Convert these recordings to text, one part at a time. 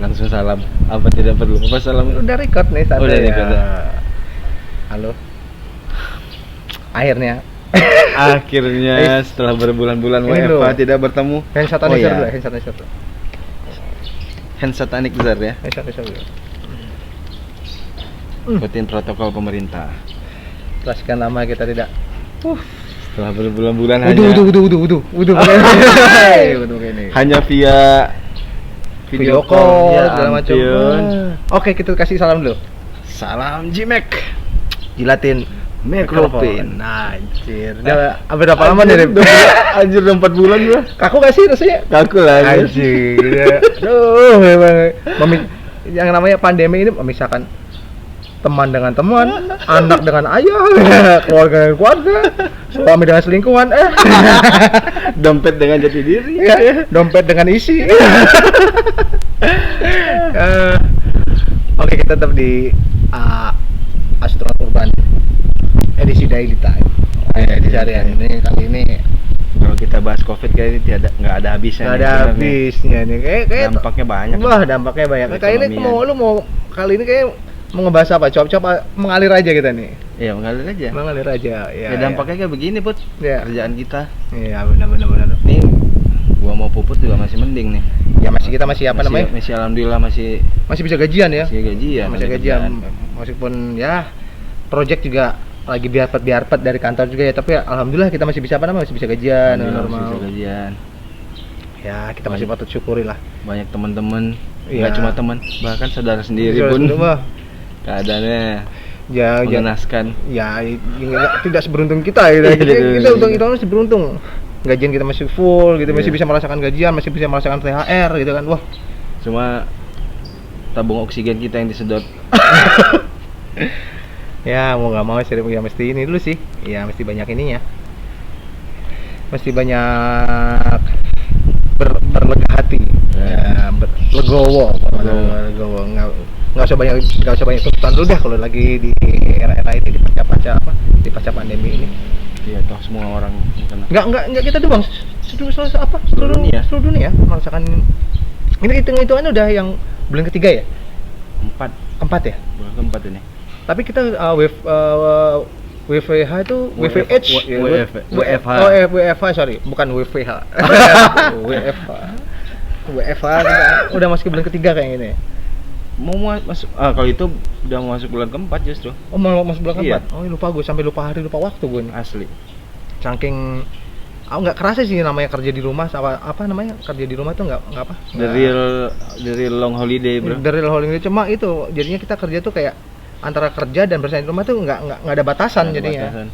Langsung salam. Apa tidak perlu? Apa salam? Udah record nih santai. Udah record ya. Halo. Akhirnya Setelah berbulan-bulan Ini WFH loh. tidak bertemu. hand sanitizer iya. dulu, hand sanitizer dulu. Hand sanitizer ya. Hand sanitizer dulu. Ikutin protokol pemerintah. Sekian lama kita tidak. Setelah berbulan-bulan Wudu begini. hanya via Video call ya segala macam. ampun. Oke, kita kasih salam dulu. Salam Jimek. Jilatin Micropin. Anjir. Udah berapa lama nih? Anjir udah 4 bulan gua. Kaku gak sih rasanya? Kaku lah. Anjir. Aduh, memang yang namanya pandemi ini memisahkan teman dengan teman, anak dengan ayah, keluarga dengan keluarga, suami dengan selingkuhan, Dompet dengan jati diri. ya, dompet dengan isi. Oke, kita tetap di Astronaut Urban edisi Daily Time. Edisi harian ini kali ini Kalau kita bahas COVID kayak ini nggak ada habisnya. nggak ada habisnya nih. Kayak dampaknya banyak. Wah, dampaknya banyak. Kayak ini lu mau kali ini kayak mau ngebahas apa? Coba mengalir aja kita nih. Iya, mengalir aja. Mengalir aja. Ya dampaknya kayak begini, Put. Ya. Kerjaan kita. Iya, benar. Nih, gua mau puput juga masih mending nih. Ya kita masih apa namanya? Masih alhamdulillah masih Bisa gajian ya. Masih gajian. Masih gajian. Meskipun ya project juga lagi biarpet dari kantor juga ya, tapi alhamdulillah kita masih bisa masih bisa gajian normal. Masih bisa gajian. Ya, kita masih patut syukuri lah. Banyak teman-teman, Iya. nggak cuma teman, bahkan saudara sendiri pun keadaannya mengenaskan. Ya, tidak seberuntung kita ya. Kita masih beruntung. Gajian kita masih full gitu, masih bisa merasakan gajian, masih bisa merasakan THR gitu kan. Wah, cuma tabung oksigen kita yang disedot. Ya, mau nggak mau ya mesti ini dulu sih. Ya, mesti banyak ininya. Mesti banyak berlega hati. Ya, legowo. Nggak usah banyak tuntutan dulu dah kalau lagi di era-era ini di pasca pandemi ini. Iya, toh semua orang kena. Enggak kita doang. Seluruh dunia merasakan ini hitungannya udah yang bulan ketiga ya? Keempat ya? Bulan keempat ini. Tapi kita WFH itu WFH. WFH sorry, bukan WFH. WFH udah masuk ke bulan ketiga kayak gini. Mau masuk kalau itu udah mau masuk bulan keempat justru. Oh, mau masuk bulan keempat. Iya. Oh, lupa gue, sampai lupa hari, lupa waktu gue nih. Asli. Saking nggak kerasa sih namanya kerja di rumah, apa namanya kerja di rumah tuh nggak apa? The real long holiday, bro. The real holiday, cuma itu jadinya kita kerja tuh kayak antara kerja dan bersaing di rumah tuh nggak ada batasan jadinya.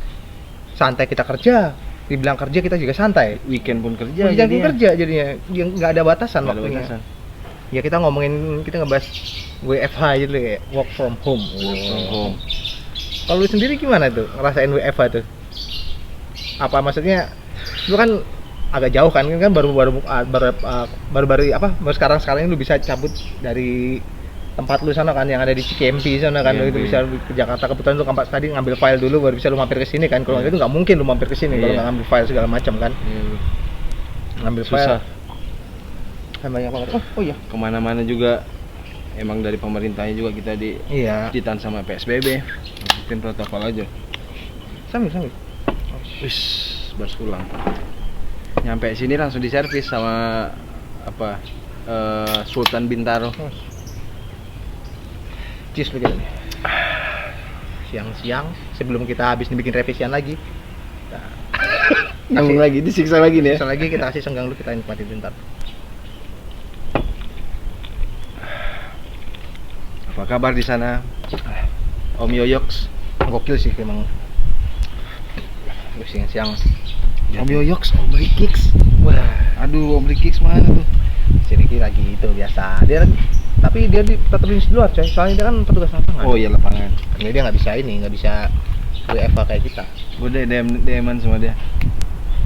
Santai kita kerja, dibilang kerja kita juga santai. Weekend pun kerja. Jadinya nggak ada batasan waktunya. Ya kita ngebahas WFH gitu ya, work from home. Kalau lu sendiri gimana tuh ngerasain WFH tuh? Apa maksudnya? Lu kan agak jauh kan baru sekarang ini lu bisa cabut dari tempat lu sana kan yang ada di Cikempi sana kan, lu itu bisa ke Jakarta. Kebetulan lu tadi ngambil file dulu baru bisa lu mampir ke sini kan. Kalau itu nggak mungkin lu mampir ke sini kalau nggak ngambil file segala macam kan. Ngambil file banyak banget. Oh iya, kemana-mana juga emang dari pemerintahnya juga kita ditahan sama PSBB. Ikutin protokol aja. Sambil. Wis, baru pulang. Nyampe sini langsung diservis sama Sultan Bintaro. Cheers begini. Siang-siang sebelum kita habis bikin revisian lagi. Nyambung lagi, disiksa lagi nih ya. Siksa lagi, kita kasih senggang dulu, kita nikmatin bentar. Apa kabar di sana, Om Yoyoks? Gokil sih emang. Siang-siang. Om Yoyoks, Om Rikix. Wah, aduh, Om Rikix mana tuh? Si Riki lagi itu biasa. Tapi dia tetap di luar coy. Soalnya dia kan petugas lapangan. Oh iya, lapangan. Karena dia nggak bisa WFH kayak kita. Gue DM-an sama dia.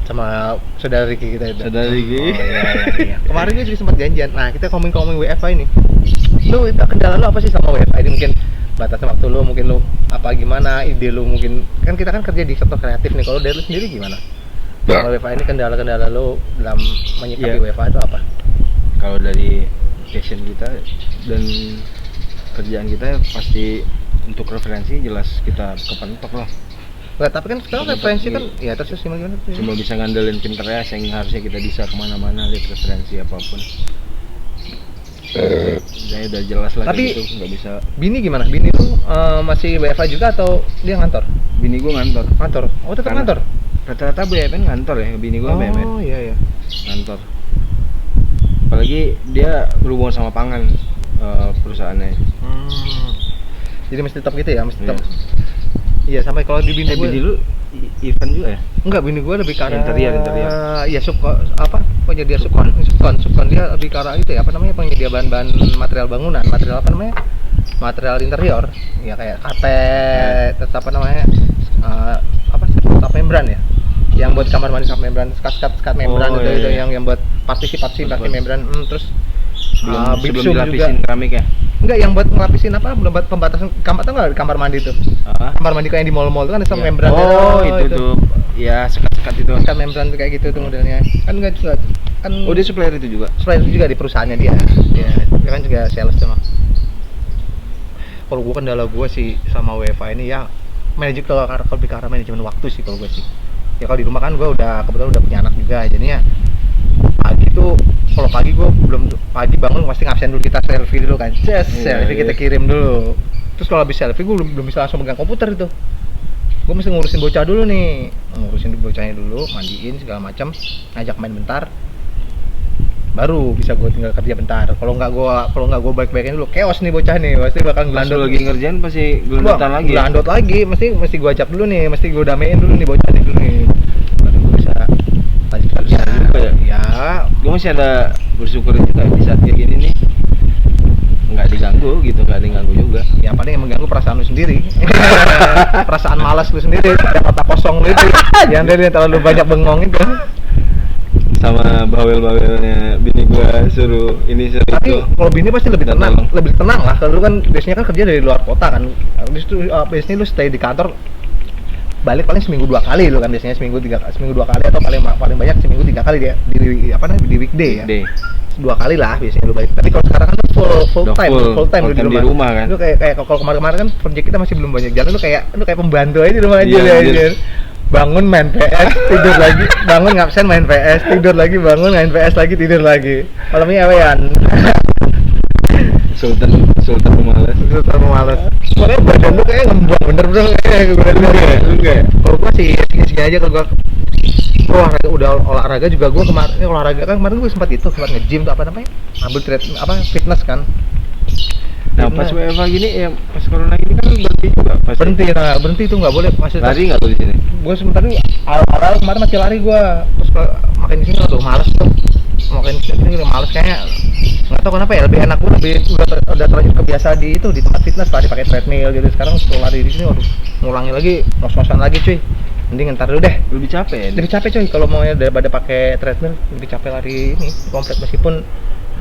Sama saudara Riki kita itu. Saudara Riki. Oh iya. Kemarin dia juga sempat janjian. Nah, kita ngomong WFH ini. Lu kendala lu apa sih sama WFH ini? Mungkin batasan waktu lu, mungkin lu apa gimana, ide lu mungkin. Kan kita kan kerja di sektor kreatif nih. Kalau dari lu sendiri gimana? Kalau WFH ini kendala-kendala lu dalam menyikapi WFH itu apa? Kalau dari passion kita dan kerjaan kita pasti untuk referensi jelas kita kepentok lah. Nggak, tapi kan sekarang referensi kan ya terus gimana tuh? Cuma bisa ngandelin Pinterest yang harusnya kita bisa kemana-mana lihat referensi apapun. Saya udah jelas lah tapi gitu, nggak bisa. Bini gimana? Bini tuh masih WFH juga atau dia ngantor? Bini gua ngantor. Ngantor? Oh tetap Karena ngantor? Rata-rata BUMN ngantor ya, bini gua BUMN. Oh iya. Ngantor. Apalagi dia berhubungan sama pangan perusahaannya. Jadi mesti tetap gitu ya, mesti tetap. Iya. Iya, sampai kalau di bini gue bini lu event juga ya? enggak, bini gue lebih ke arah Interior. Iya, penyedia subkon dia lebih ke arah itu ya, apa namanya, penyedia bahan-bahan material bangunan, material apa namanya? Material interior. Ya kayak karpet, terus apa namanya? Skat membran ya. Yang buat kamar mandi skat membran, skat membran itu yang buat partisi membran, terus sebelum bipsum dilapisin juga. keramik ya? Enggak, yang buat ngelapisin apa? Belum buat pembatasan kamar, tau nggak kamar mandi tuh? Kamar mandi kayak di mall-mall tuh kan ada membran. Itu tuh. Ya, sekat-sekat itu. Sekat membran tuh kayak gitu tuh modelnya. Kan enggak juga kan. Oh, dia supplier itu juga. Supplier itu juga di perusahaannya dia. Dia kan juga sales tuh mah. Kalau gua kendala gua sih sama WFA ini ya kalau lebih ke arah manajemen waktu sih kalau gua sih. Ya kalau di rumah kan gua kebetulan udah punya anak juga, jadinya pagi tuh kalau pagi gue pagi bangun pasti ngabsen dulu, kita selfie dulu kan, selfie kita kirim dulu. Terus kalau habis selfie gue belum bisa langsung pegang komputer itu, gue mesti ngurusin bocah dulu nih, ngurusin bocahnya dulu, mandiin segala macam, ngajak main bentar, baru bisa gue tinggal kerja bentar. Kalau nggak gue baik-baikin dulu, chaos nih bocah nih, pasti bakal gelandot. Lagi ngerjain pasti gelandotan lagi. Gelandot lagi, mesti gue ajak dulu nih, mesti gue damein dulu nih bocah nih dulu nih, baru gue bisa lanjut kerja. Ya, gue masih ada bersyukur juga di saat kayak gini nih, nggak diganggu juga. Ya paling yang mengganggu perasaan lu sendiri. Perasaan malas lu sendiri, yang otak kosong lu itu, yang dari terlalu banyak bengong itu. Sama bawel-bawelnya bini gua suruh ini suruh itu. Tapi kalau bini pasti lebih tenang lah. Kalau lu kan biasanya kan kerja dari luar kota kan. Biasanya lu stay di kantor, balik paling seminggu 2 kali lu kan, biasanya seminggu 2 kali atau paling banyak seminggu 3 kali dia di weekday ya. 2 kali lah biasanya lu balik. Tapi kalau sekarang kan full time lu di rumah kan. Lu kayak kalau kemarin kan project kita masih belum banyak jalan, lu kayak pembantu aja di rumah aja ya. Bangun main PS, tidur lagi, bangun ngabsen main PS, tidur lagi, bangun main PS lagi, tidur lagi. Malamnya awean. Sultan pemalas. Makanya badan lu kayak ngembang bener-bener kayak gue. Kalau gua sih segini aja kalau gua olahraga juga. Gua kemarin gue sempat nge-gym tuh, apa namanya, ambil fitness kan. Nah pas WFH gini ya, pas corona gini kan berhenti juga. Berhenti tuh nggak boleh. Lari nggak tuh di sini? Gue sebentar nih awal kemarin masih lari gue, terus makin di sini udah males tuh. Makin di sini udah males kayaknya. Nggak tahu kenapa ya, lebih enak gue udah terlanjur kebiasa di tempat fitness tadi pakai treadmill gitu. Sekarang kalau lari di sini ngulangi lagi, ngos-ngosan lagi cuy. Mending ntar dulu deh. Lebih capek cuy kalau mau daripada pakai treadmill, lebih capek lari ini komplek. Meskipun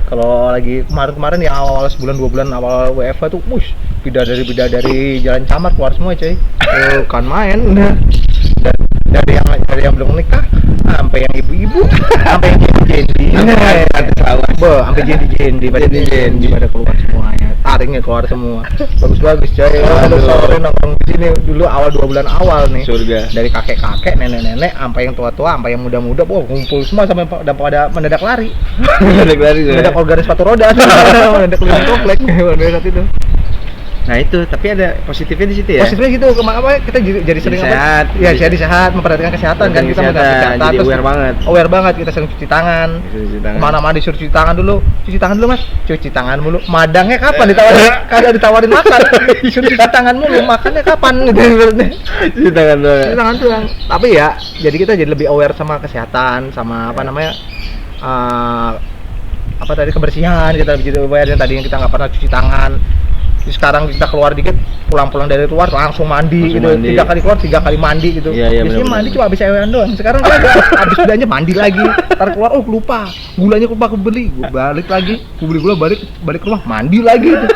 kalau lagi kemarin ya awal sebulan 2 bulan awal WFH tuh, bidadari jalan camar keluar semua cuy. Kan main udah. Dari yang belum menikah sampai yang ibu-ibu, sampai yang jendi, sampai jendi pada keluar semuanya, taringnya keluar semua, bagus coy. Sore nongkrong di sini dulu awal 2 bulan awal nih, surga. Dari kakek-kakek, nenek-nenek, sampai yang tua-tua, sampai yang muda-muda, ngumpul semua sampai pada mendadak lari, mendadak organis sepatu roda, mendadak keliling komplek pada saat itu. Nah itu, tapi ada positifnya di situ ya. Positifnya gitu, kita jadi sering sehat. Ya, jadi sehat, memperhatikan kesehatan kan, kita kesehatan. Jadi aware banget, kita sering cuci tangan. Kemana-mana disuruh cuci tangan dulu mas, cuci tangan mulu. Madangnya kapan ditawarin? Kagak ditawarin makan. Cuci tangan mulu, makannya kapan gitu. Cuci tangan doang. Tapi ya, jadi kita jadi lebih aware sama kesehatan, sama apa namanya, kebersihan kita gitu. Yang tadinya kita nggak pernah cuci tangan. Jadi sekarang kita keluar dikit, pulang dari luar langsung mandi gitu. 3 kali keluar 3 kali mandi gitu. Biasanya mandi cuma habis ewean doang. Sekarang kan habis udahnya mandi lagi. Ntar keluar, lupa gulanya aku beli, gue balik lagi, gue beli gula, balik ke rumah mandi lagi gitu.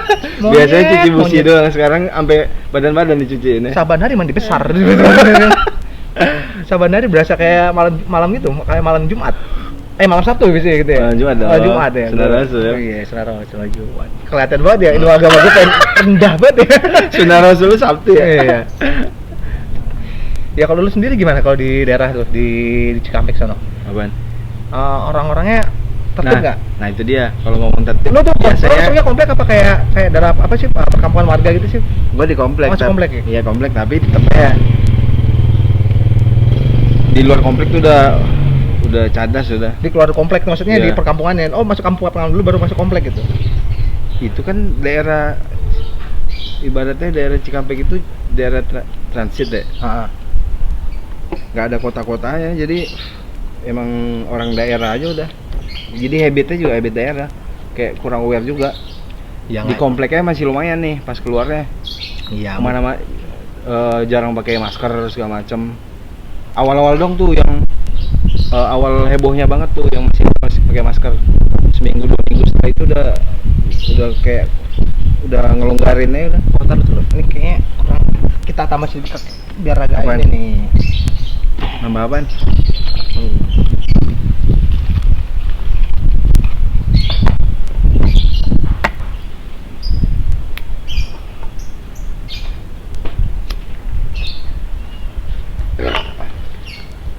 Biasanya cuci busi doang, sekarang sampai badan dicuciin ya. Saban hari mandi besar. Saban hari berasa kayak malam gitu, kayak malam Jumat. Malam Sabtu biasanya gitu ya? Jumat dong. Jumat ya? Sunnah Rasul ya? Oh iya, Sunnah Rasul Jumat. Kelihatan banget ya, ilmu agama gue rendah banget ya. Sunnah Rasul Sabtu ya? Iya. Ya kalau lu sendiri gimana kalau di daerah tuh, di Cikampek sono? Apaan? Orang-orangnya tertib nggak? Nah itu dia, kalau ngomong tertib Lu tuh biasanya maksudnya komplek apa kayak daerah apa sih, perkampungan warga gitu sih? gua di komplek. Masuk komplek ya? Iya komplek, tapi tetep ya di luar komplek tuh udah cadas sudah. Di keluar komplek maksudnya Iya. di perkampungannya. Oh, masuk perkampungan dulu baru masuk komplek gitu. Itu kan daerah, ibaratnya daerah Cikampek itu daerah transit ya, Heeh. nggak ada kota-kotanya, jadi emang orang daerah aja udah. Jadi habitnya juga habit daerah, kayak kurang aware juga. Yang Di kompleknya masih lumayan nih pas keluarnya, iya, kemana jarang pakai masker segala macem. Awal-awal dong tuh yang awal hebohnya banget tuh yang masih pakai masker. Seminggu 2 minggu setelah itu udah kayak udah ngelonggarin aja udah. Bentar dulu. Ini kayaknya kurang, kita tambah sedikit biar agak Apaan? ini nih. Nambah apaan?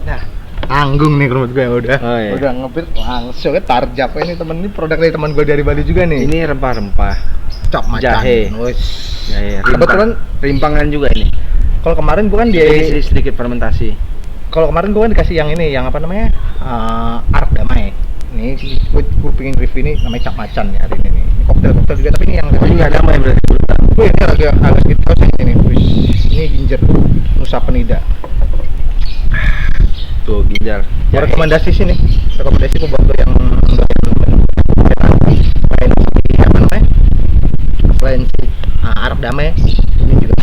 Nah, tanggung nih kerumut gue udah. Oh, iya. Udah ngepit langsung ke tarjap. Ini temen, ini produk dari teman gue dari Bali juga nih. Ini rempah-rempah, Cop macan. jahe. Wis. ya, Kebetulan rimpangan juga ini. kalau kemarin gue kan Jadi sedikit fermentasi. kalau kemarin gue kan dikasih yang ini, yang apa namanya? Arak damai. Ini gue pengen review ini namanya cap macan ya hari ini nih. Ini koktail juga, tapi ini yang Ini nggak damai berarti. gue ini agak sedikit sih ini. Wis. Ini ginger Nusa Penida. Tuh ginjal. Gue rekomendasi sih nih. Rekomendasi gue buat lo yang selain apa namanya? Selain si Arak damai, ini juga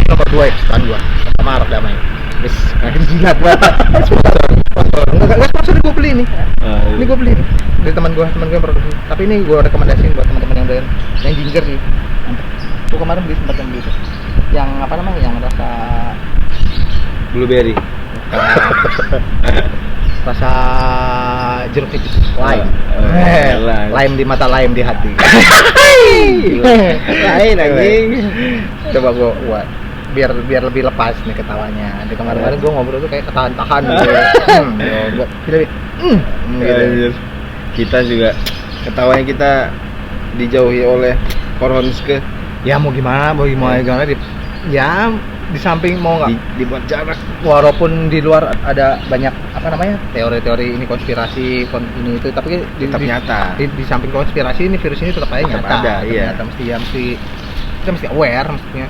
nomor 2 ya, kesukaan gua sama Arak damai. Wis, makin jilat banget. Sponsor. Enggak sponsor, gue beli nih. Ini gue beli nih. Dari teman gue yang produksi. Tapi ini gue rekomendasiin buat teman-teman yang doyan yang ginger sih. Mantap. Gue kemarin beli sempat yang beli itu. Yang apa namanya? Yang rasa Blueberry. rasa jeruk nipis, lime. Lime. Lime di mata, lime di hati. Lain anjing. Coba gua biar lebih lepas nih ketawanya. Di kemarin gua ngobrol tuh kayak ketahan-tahan gitu. Gua gitu. Anjir. Kita juga ketawanya kita dijauhi oleh Koronske. Ya mau gimana ya di samping mau nggak Dibuat jarak. walaupun di luar ada banyak apa namanya teori-teori ini konspirasi ini itu, tapi Tetap nyata. di samping konspirasi ini virus ini tetap aja Tetap nyata. ada, iya. Nyata, kita mesti aware maksudnya.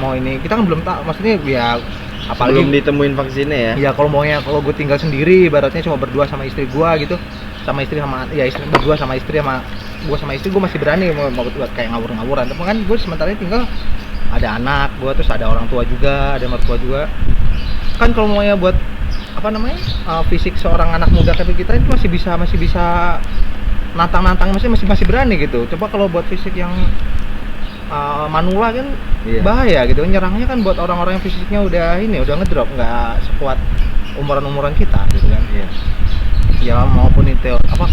Mau ini kita kan belum tahu, maksudnya ya apalagi Belum ditemuin vaksinnya ya. ya kalau gue tinggal sendiri ibaratnya cuma berdua sama istri gue gitu, sama istri berdua sama istri sama gue masih berani mau kayak ngawur-ngawuran. Tapi kan gue sementara ini tinggal ada anak gue, terus ada orang tua juga, ada mertua juga kan. Kalau maunya buat apa namanya fisik seorang anak muda kayak kita itu masih bisa nantang masih berani gitu. Coba kalau buat fisik yang manula kan Iya. bahaya gitu, nyerangnya kan buat orang-orang yang fisiknya udah ngedrop, nggak sekuat umuran kita gitu kan. Iya. Ya maupun itu apa,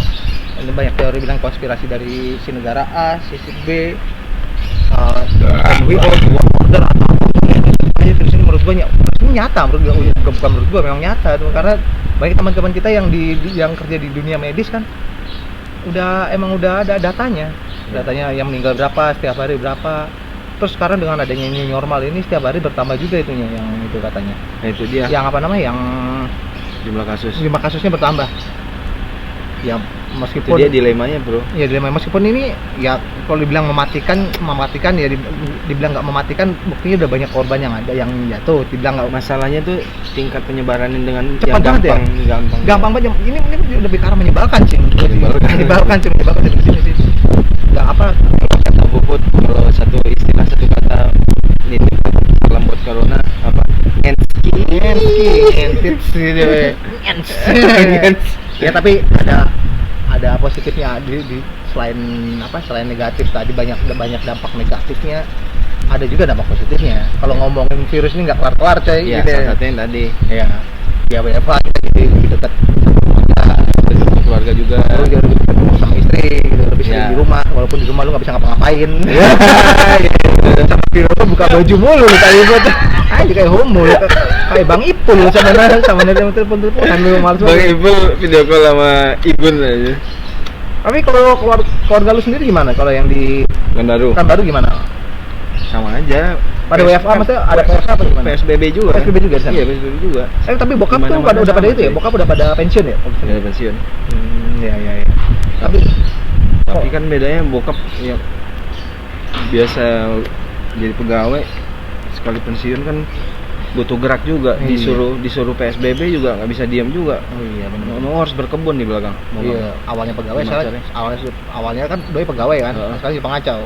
ini banyak teori bilang konspirasi dari si negara A, si B, WHO, World Order atau apa virus ini menurut gue nyata, bukan menurut gue, memang nyata tuh, karena banyak teman-teman kita yang yang kerja di dunia medis kan udah ada datanya yang meninggal berapa, setiap hari berapa. Terus sekarang dengan adanya new normal ini setiap hari bertambah juga itunya, yang itu katanya. Nah itu dia. Yang apa namanya, yang Jumlah kasusnya bertambah. Ya meskipun itu dia dilemanya bro. Ya dilema, meskipun ini ya kalau dibilang mematikan ya dibilang nggak mematikan, buktinya udah banyak korban yang jatuh. Dibilang nggak, Masalahnya tuh tingkat penyebarannya dengan cepat yang banget gampang banget. Ini lebih ke arah menyebalkan sih. Menyebalkan dari sini sih. Nggak apa, kata Puput, kalau satu istilah satu kata ini salam buat corona apa? Ya tapi ada positifnya di selain negatif tadi, banyak dampak negatifnya, ada juga dampak positifnya. Kalau ngomongin virus ini nggak kelar-kelar coy. Iya, gitu. salah satunya tadi. Ya WFH kita jadi lebih dekat keluarga juga. Lu juga lebih ketemu sama istri gitu, lebih sering Ya. di rumah, walaupun di rumah lu nggak bisa ngapa-ngapain. Sama Piro tuh buka baju mulu lu kayak gitu. Aja kayak homo lu, kayak Bang Ipul lu sama telepon-teleponan lu malas Bang banget. Ibu video call sama Ibun aja. Tapi kalau keluarga lu sendiri gimana? Kalau yang di Pekanbaru. Pekanbaru gimana? Sama aja. Pada WFA maksudnya ada PSK apa gimana? PSBB juga. PSBB juga di sana? Iya, PSBB juga. Tapi bokap tuh Dimana-mana udah pada sama itu ya? sih. Bokap udah pada pensiun ya? Udah ada pensiun. Iya. Tapi Tapi kan bedanya bokap ya biasa jadi pegawai, sekali pensiun kan butuh gerak juga. Iya. Disuruh PSBB juga nggak bisa diam juga. oh iya benar. Mau harus berkebun di belakang. Mau nggak Iya, mau. awalnya pegawai, Gimana sekarang caranya? awalnya kan doi pegawai kan, Heeh. sekarang jadi pengacau.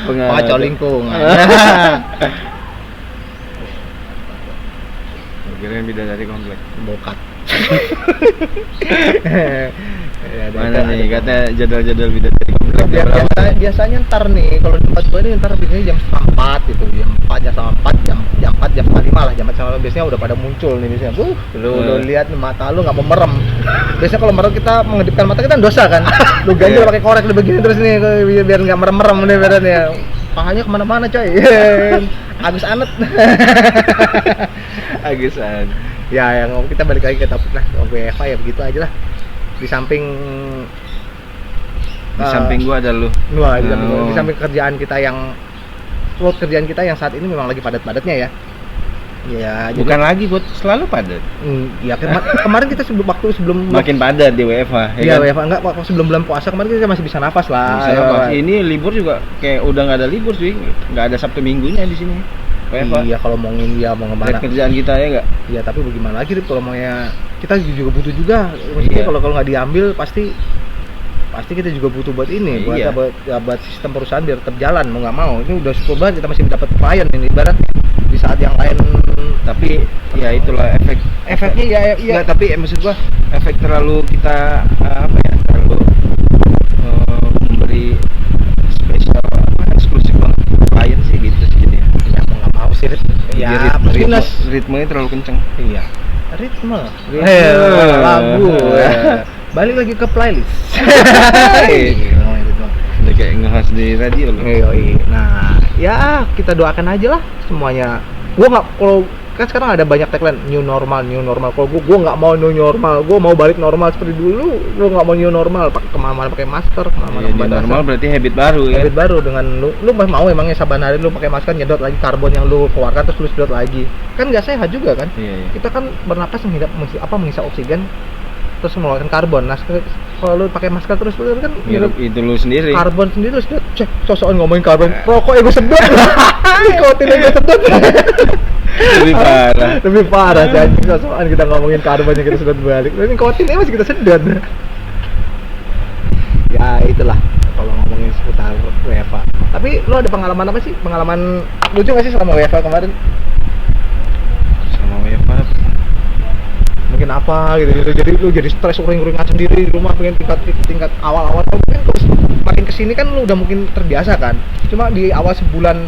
Pengacau. Pengacau lingkungan. Kirain bidadari komplek. Bokat. Mana nih katanya jadwal-jadwal bidadari komplek. Jam berapa? Biasanya ntar nih, kalau di tempat gue ini ntar biasanya jam 4 gitu, jam 4, jam 4, jam 4, jam 5 lah, jam 4 biasanya udah pada muncul nih biasanya. Lu lihat mata lu nggak mau merem. Biasanya kalau merem kita mengedipkan mata kita dosa kan. Lu ganjel Iya. pakai korek lu begini terus nih biar nggak merem-merem nih badannya. Pahanya kemana-mana coy. Agus anet. Agisan. Ya yang kita balik lagi ke topik lah, WFA ya begitu aja lah. Di samping Di samping gua ada lu. Wah, di Oh. samping kerjaan kita yang load kerjaan kita yang saat ini memang lagi padat-padatnya ya. Ya, Bukan lagi buat selalu padat. ya kemarin kita sebelum Makin padat di WFH. Iya, kan? WFA enggak waktu sebelum bulan puasa kemarin kita masih bisa nafas lah. Bisa Ya, apa? Ini libur juga kayak udah nggak ada libur sih. Nggak ada Sabtu Minggunya di sini. WFH. Iya, kalau mau mau Lihat kemana? kerjaan kita ya nggak? Iya, tapi bagaimana lagi Rip, kalau maunya kita juga butuh juga. Maksudnya Iya. kalau nggak diambil pasti kita juga butuh buat ini, Iya. buat sistem perusahaan biar tetap jalan mau nggak mau. Ini udah syukur banget kita masih dapat klien ini ibaratnya. Di saat yang lain Tapi ya itulah efeknya ya Nggak, tapi maksud gua efek terlalu kita apa ya, terlalu memberi spesial eksklusif banget ke klien sih gitu sih jadi. ya mau nggak mau sih Rip. Jadi Ya, plus ritmenya terlalu kenceng. iya. Ritme. Ritme. Lagu. Balik lagi ke playlist. Udah kayak nge-host di radio loh. Nah, ya kita doakan aja lah semuanya. Gua nggak, kalau kan sekarang ada banyak tagline new normal. Kalau gua nggak mau new normal, gua mau balik normal seperti dulu. Gua nggak mau new normal, kemana-mana pakai masker, kemana-mana Iya, new pembatasan. normal berarti habit baru ya. Habit baru dengan lu mau emangnya saban hari lu pakai masker nyedot lagi karbon yang lu keluarkan terus lu sedot lagi. Kan nggak sehat juga kan? Iya. Kita kan bernapas menghisap oksigen terus mengeluarkan karbon. Nah, kalau lu pakai masker terus lu kan Ngirup itu lu sendiri. karbon sendiri lu sedot. Cek, sosokan ngomongin karbon. Rokok gue sedot. Nikotin gue sedot. Lebih parah. Lebih parah jadi sosokan kita ngomongin karbon yang kita sedot balik. Ini nikotin masih kita sedot. Ya, itulah kalau ngomongin seputar WFA. Tapi lu ada pengalaman apa sih? Pengalaman lucu nggak sih selama WFA kemarin? Sama WFH Mungkin apa gitu, jadi lu jadi stres uring-uringan sendiri di rumah, pengen tingkat awal-awal mungkin terus makin kesini kan lu udah mungkin terbiasa kan, cuma di awal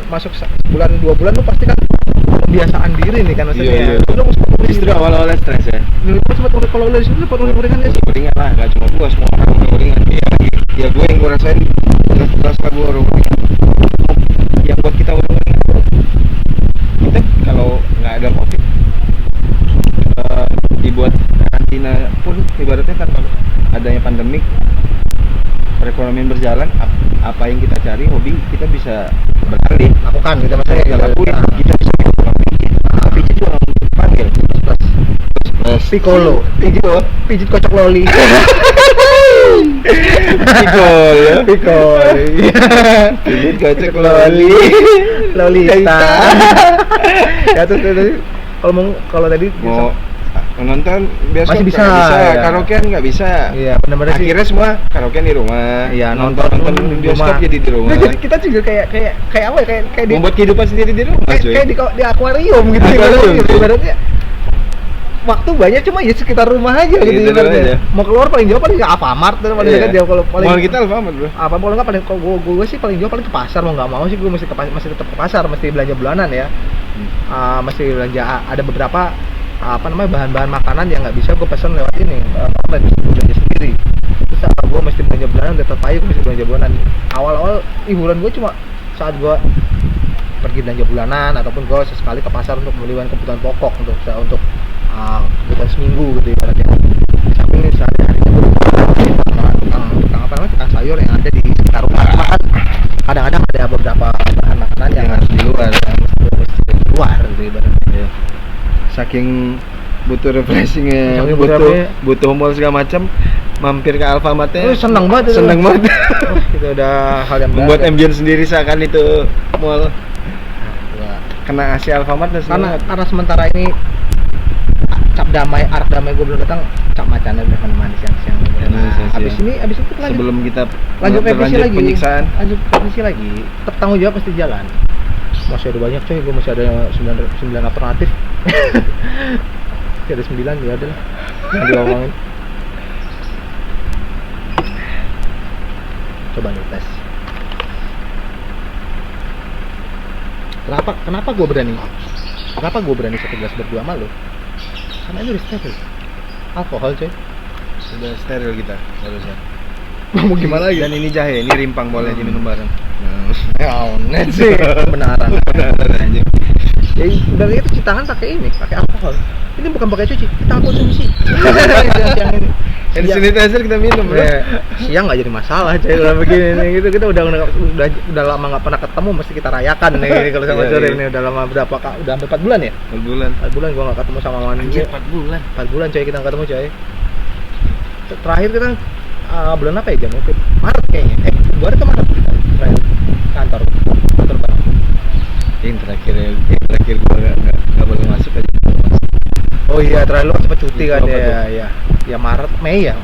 masuk sebulan 2 bulan lu pasti kan kebiasaan diri nih kan maksudnya. Iya. Lu sempat justru awal-awalnya stres ya. lu sempat kalau lu di sini sempat uring-uringan ya sih. Uringan lah, nggak cuma gua, semua orang uringan. Ya gua yang gua rasain rasa gua uringan. Yang buat kita uringan, kita kalau nggak ada covid dibuat karantina pun ibaratnya kan adanya pandemik, perekonomian berjalan, apa yang kita cari, hobi kita bisa beralih Lakukan gitu maksudnya. kita lakuin, kita bisa pulang pijit, pijit juga orang panggil Piccolo, pijit kocok loli. pikol ya, Piccolo. pijit kocok loli, Lolita. Ya terus kalau tadi mau nonton bioskop Masih bisa, nggak bisa, ya. karaokean nggak bisa. Iya, benar-benar sih. Akhirnya semua karaokean di rumah. Iya, nonton di bioskop rumah. jadi di rumah. Nah, jadi kita juga kayak apa ya? Kayak di Membuat kehidupan sendiri di rumah, cuy. kayak di akuarium gitu. Akuarium, cuy. Ibaratnya waktu banyak cuma ya sekitar rumah aja gitu Gitu ibaratnya. aja. Mau keluar paling jauh paling ke Alfamart dan paling Iya. dekat dia kalau paling Mall kita Alfamart, bro. apa kalau nggak paling kalau gue sih paling jauh paling ke pasar, mau nggak mau sih gue masih tetap ke pasar, mesti belanja bulanan ya. Mesti belanja, ada beberapa bahan-bahan makanan yang nggak bisa gue pesen lewat ini, online, mesti gue belanja sendiri. Terus gue mesti belanja bulanan, tetap aja gue mesti belanja bulanan. Awal-awal hiburan gue cuma saat gue pergi belanja bulanan ataupun gue sesekali ke pasar untuk membeli bahan kebutuhan pokok untuk kebutuhan seminggu gitu ibaratnya. Tapi ini sehari-harinya gue tukang sayur yang ada di sekitar rumah. Kan kadang-kadang ada beberapa bahan makanan yang harus di luar, mesti di luar gitu ibaratnya. Iya. Saking butuh refreshingnya, Saking butuh mall segala macam, mampir ke Alfamart-nya. Seneng banget. Itu udah hal yang membuat baru. ambience sendiri seakan itu mall. Kena AC Alfamart dan Karena sementara ini cap damai, arak damai gue belum datang, cap macannya udah menemani siang-siang. Habis itu lanjut. Sebelum kita lanjut revisi lagi. Penyiksaan. Lanjut revisi lagi. Tetap tanggung jawab pasti jalan. Masih ada banyak coy, gue masih ada 9 alternatif. Masih ada 9 ya adalah yang diomongin. Coba nih tes. Kenapa gue berani? Kenapa gue berani satu gelas berdua sama lo? Karena itu udah steril. Alkohol coy. Sudah steril kita harusnya. Mau gimana lagi? Dan ini jahe, ini rimpang boleh diminum bareng. Ya net sih. Benaran anjing. Ya udah gitu cuci tangan pakai alkohol. Ini bukan pakai cuci, kita konsumsi. Siang ini. Hand sanitizer kita minum, bro. Siang nggak jadi masalah, coy. Kalau begini nih, gitu kita udah lama nggak pernah ketemu, mesti kita rayakan nih kalau sama sore ini. Udah lama berapa kak? Udah hampir 4 bulan ya? 4 bulan. 4 bulan gua nggak ketemu sama Mani. Anjir, 4 bulan. 4 bulan coy kita nggak ketemu coy. Terakhir kita bulan apa ya jam? Maret kayaknya. Bulan itu Maret kita terakhir kantor bareng. Yang terakhir gua nggak boleh masuk aja. Oh iya, terakhir lu cepet cuti kan ya. Ya Mei. Yang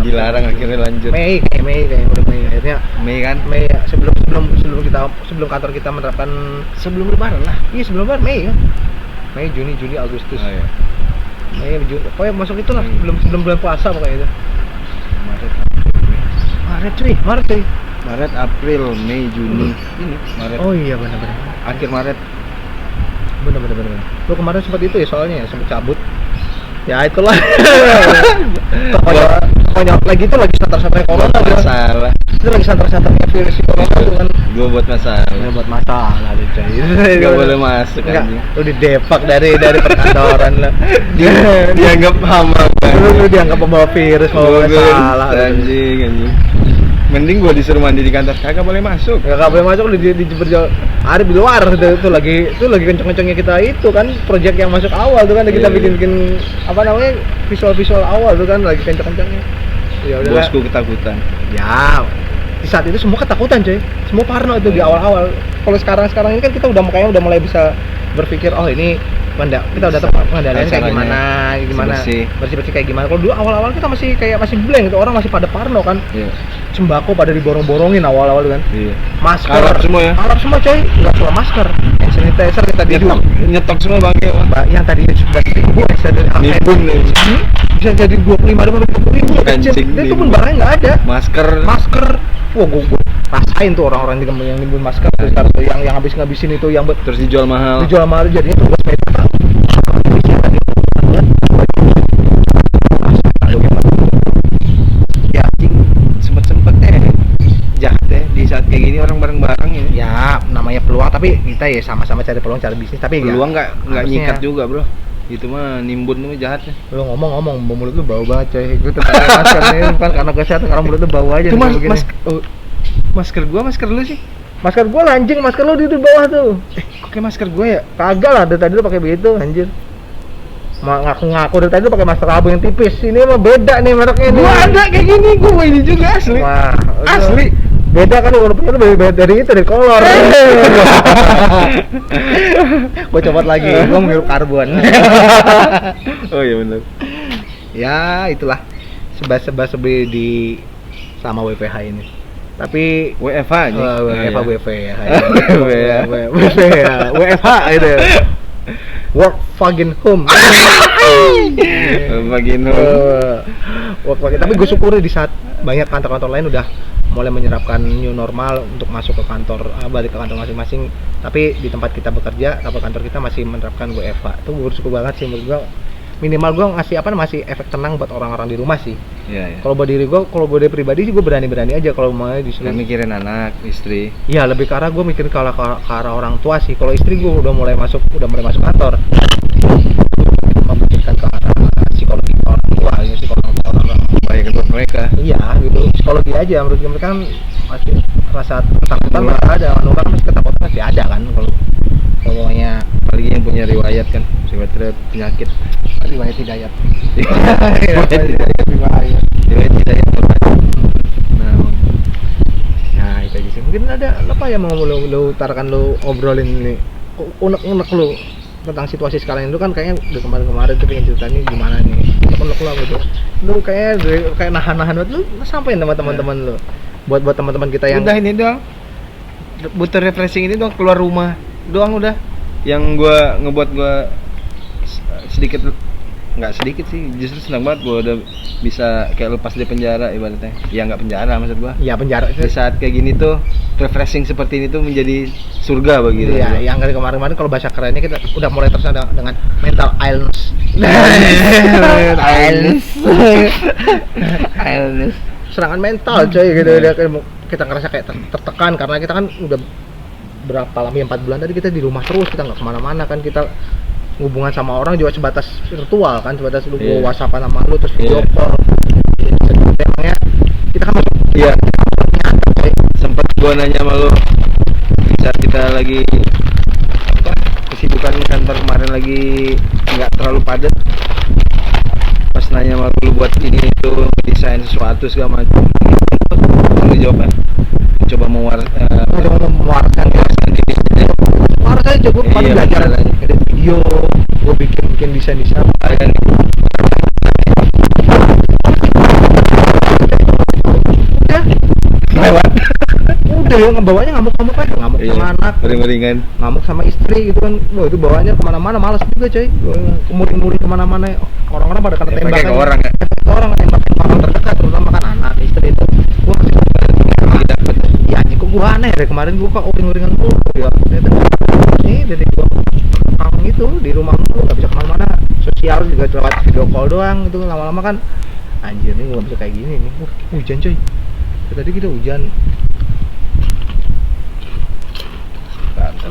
dilarang akhirnya lanjut. Mei kayaknya udah Mei akhirnya. Mei kan? Mei ya, sebelum kantor kita menerapkan Sebelum lebaran lah. Iya, sebelum lebaran Mei kan. Mei, Juni, Juli, Agustus. Oh iya. Mei, Juni. Pokoknya masuk itulah sebelum bulan puasa pokoknya itu. Maret cuy. Maret, April, Mei, Juni. Ini Maret. Oh iya benar. Akhir Maret. Benar. Lu kemarin sempat itu ya soalnya sempat cabut. Ya itulah. Pokoknya lagi santai-santai corona Masalah. Itu lagi santai-santainya virus corona itu kan. Gua buat masalah. Ya buat masalah deh coy. Gak boleh masuk anjing. Lu didepak dari perkantoran lah. Dianggap hama kan. Lu dianggap pembawa virus, pembawa masalah. Anjing. Mending gua disuruh mandi di kantor, kagak boleh masuk. Kagak boleh masuk, di Arif di luar itu lagi kenceng-kencengnya kita itu kan project yang masuk awal tuh kan kita bikin apa namanya visual awal tuh kan lagi kenceng-kencengnya. Ya udah. Bosku ketakutan. Ya di saat itu semua ketakutan coy, semua parno itu di awal-awal. Kalau sekarang ini kan kita udah mulai bisa berpikir oh ini kita udah tahu pengendaliannya kayak gimana bersih kayak gimana. Kalau dulu awal-awal kita masih blank itu, orang masih pada parno kan. Iya. Sembako pada diborong-borongin awal-awal kan. Iya. Masker Arab semua coy, nggak cuma masker, hand sanitizer kita nyetok semua bang ya. Yang tadi 11.000 bisa jadi 25.000 kecil. Itu pun barangnya nggak ada. Masker. Wah, gue rasain tuh orang-orang yang nimbun masker yang habis-ngabisin itu yang terus dijual mahal jadinya tuh bos meter ya sempet jahat ya di saat kayak gini orang bareng-bareng ya namanya peluang, tapi kita ya sama-sama cari peluang, cari bisnis, tapi peluang nggak nyikat juga bro, itu mah nimbun tuh jahatnya. Lu ngomong mulut lu bau banget coy. Gue tetap masker nih kan karena kesehatan, karena mulut lu bau aja. Itu masker gua, masker lu sih. Masker gua anjing, masker lu di bawah tuh. Kok kayak masker gua ya? Kagak lah, dari tadi lu pakai begitu anjir. Ngaku dari tadi lu pakai masker abu yang tipis. Ini mah beda nih mereknya nih. Gua ada kayak gini, gua ini juga asli. Wah, asli. Beda kan walaupun itu beda dari kolor. Gua copot lagi, gua menghirup karbon. Oh iya benar. Ya itulah sebab-sebab di sama WFH ini. Tapi WFH aja. WFH itu. Work fucking home. Fucking home. Tapi gue syukuri di saat banyak kantor-kantor lain udah mulai menyerapkan new normal untuk masuk ke kantor, balik ke kantor masing-masing. Tapi di tempat kita bekerja, kantor kita masih menerapkan WFH. Itu gue bersyukur banget sih menurut gue. Minimal gue ngasih masih efek tenang buat orang-orang di rumah sih. Iya. Kalau buat diri gue, kalau buat diri pribadi sih gue berani aja kalau mau disuruh. Kan mikirin anak, istri. Iya, lebih ke arah gue mikirin ke arah orang tua sih. Kalau istri gue udah mulai masuk kantor. Memikirkan ke arah psikologi orang tua, ya psikologi orang Baik buat mereka. Iya, gitu. Psikologi aja menurut mereka kan masih rasa ketakutan masih ada, orang masih ketakutan masih ada kan kalau ngomongnya Apalagi yang punya riwayat kan, riwayat penyakit. riwayat hidayat. Riwayat hidayat. Nah, itu aja sih. Mungkin ada apa ya mau lu utarakan, lu obrolin ini. Unek-unek lu tentang situasi sekarang itu kan kayaknya udah kemarin tuh pengen ceritanya gimana nih. Unek-unek lu gitu. Lu kayak nahan-nahan banget, lu sampein sama teman-teman lu. Buat teman-teman kita yang Udah ini doang. Butuh refreshing ini doang, keluar rumah doang udah. Yang gua ngebuat gua sedikit, nggak sedikit sih, justru senang banget gua udah bisa kayak lepas dari penjara ibaratnya. Ya nggak penjara maksud gua. ya penjara Di saat kayak gini tuh refreshing seperti ini tuh menjadi surga bagi kita. Iya, yang dari kemarin kalau bahasa kerennya kita udah mulai tersadar dengan mental illness. Illness. Serangan mental coy gitu. Kita ngerasa kayak tertekan karena kita kan udah berapa lama ya, 4 bulan tadi kita di rumah terus, kita nggak kemana-mana kan, kita hubungan sama orang juga sebatas virtual kan, sebatas lu Iya. WhatsApp-an sama lu terus video call. Emangnya kita kan Iya. Sempet gua nanya sama lu saat kita lagi kesibukan kantor kemarin lagi nggak terlalu padat, pas nanya sama lu buat ini itu desain sesuatu segala macam, lu jawab kan coba memuarkan diri sendiri. harus aja gue Iya, belajar beneran. edit video, gue bikin desain Kan lewat udah ya ngebawanya ngamuk-ngamuk aja, ngamuk sama anak, ring-ringan. ngamuk sama istri gitu kan. Wah, itu bawaannya kemana-mana, malas juga coy, kemuri-muri kemana-mana, orang-orang pada kena Ya, tembakan pakai ke orang ya. orang nembak orang terdekat, terutama kan anak istri itu. Wah, ya anjing kok gua aneh dari kemarin, gua kok uring-uringan mulu ya. Ternyata nih dari gua orang itu di rumah mulu, nggak bisa kemana-mana, sosial juga lewat video call doang itu. Lama-lama kan anjir nih gua nggak bisa kayak gini nih. Hujan coy, tadi kita hujan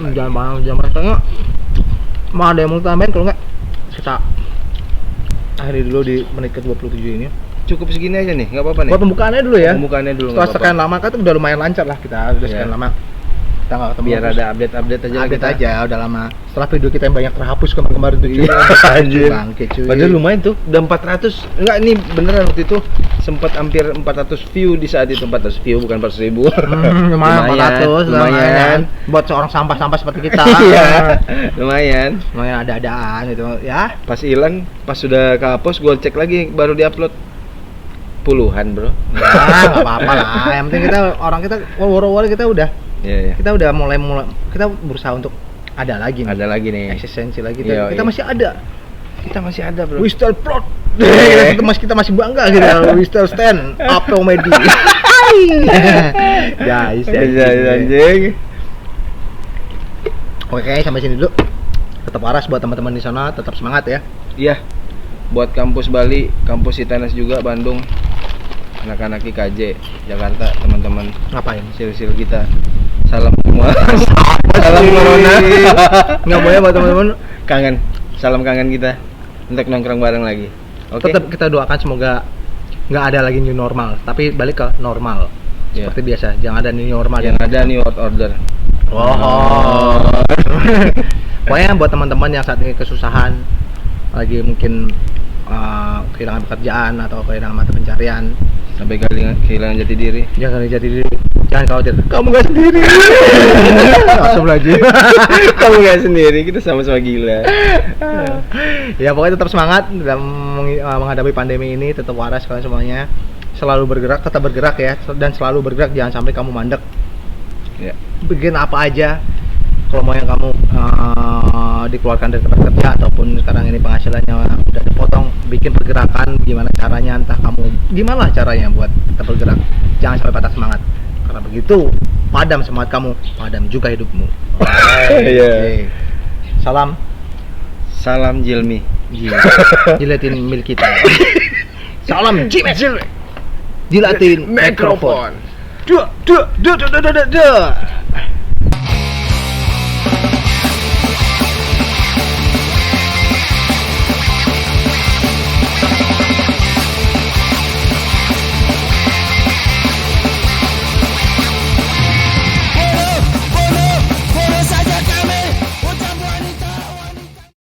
jam tengah. Mau ada yang mau tambahin? Kalau nggak kita akhiri dulu di menit ke 27 ini. Cukup segini aja nih, nggak apa-apa nih. Buat pembukaannya dulu ya. Pembukaannya dulu. Setelah nggak sekian apa-apa. lama kan udah lumayan lancar lah, kita udah sekian Iya. lama kita nggak ketemu. Biar terus ada update aja. update kita. aja, udah lama. Setelah video kita yang banyak terhapus kemarin tuh. Iya, anjir. Bangke cuy. Padahal lumayan tuh, udah 400. Enggak, ini beneran waktu itu sempat hampir 400 view di saat itu. 400 view bukan 400.000. Lumayan 400, lumayan. lumayan. Buat seorang sampah-sampah seperti kita. Iya, lumayan. Lumayan ada-adaan gitu ya. Pas hilang, pas sudah kehapus, gue cek lagi baru diupload puluhan bro. Nah, nggak apa-apa lah. Yang penting kita awal kita udah Iya, iya. kita udah mulai kita berusaha untuk ada lagi nih. Ada lagi nih. Eksistensi lagi. Iya, Kita iya. masih ada. Kita masih ada bro. We still proud. Iya. kita masih bangga gitu. We still stand up comedy. Guys, Anjing. Oke, sampai sini dulu. Tetap waras buat teman-teman di sana, tetap semangat ya. Iya. Buat kampus Bali, kampus ITENAS juga Bandung, anak-anak IKJ Jakarta, teman-teman Ngapain? sil-sil kita. Salam semua. Salam corona. Nggak boleh buat teman-teman. Kangen. Salam kangen kita. Untuk nongkrong bareng lagi. Oke. Tetap kita doakan semoga nggak ada lagi new normal, tapi balik ke normal. Iya. Seperti biasa, jangan ada new normal. Yang ada new world order. Oh. Pokoknya buat teman-teman yang saat ini kesusahan, lagi mungkin kehilangan pekerjaan atau kehilangan mata pencarian, Sampai kehilangan jati diri. jangan jadi diri, jangan khawatir, kamu gak sendiri. Langsung lagi. Kamu gak sendiri, kita sama-sama gila. Ya pokoknya tetap semangat dalam menghadapi pandemi ini, tetap waras kalian semuanya, selalu bergerak, tetap bergerak ya, dan selalu bergerak, jangan sampai kamu mandek. Ya. Bikin apa aja, kalau mau yang kamu dikeluarkan dari tempat kerja ataupun sekarang ini penghasilannya udah dipotong, bikin pergerakan gimana caranya, entah kamu gimana caranya buat tetap bergerak, jangan sampai patah semangat, karena begitu padam semangat kamu, padam juga hidupmu. Iya. Oke. Salam Salam Jilmi. jilatin milik kita. Salam Jimet, jilatin mikrofon. Duh.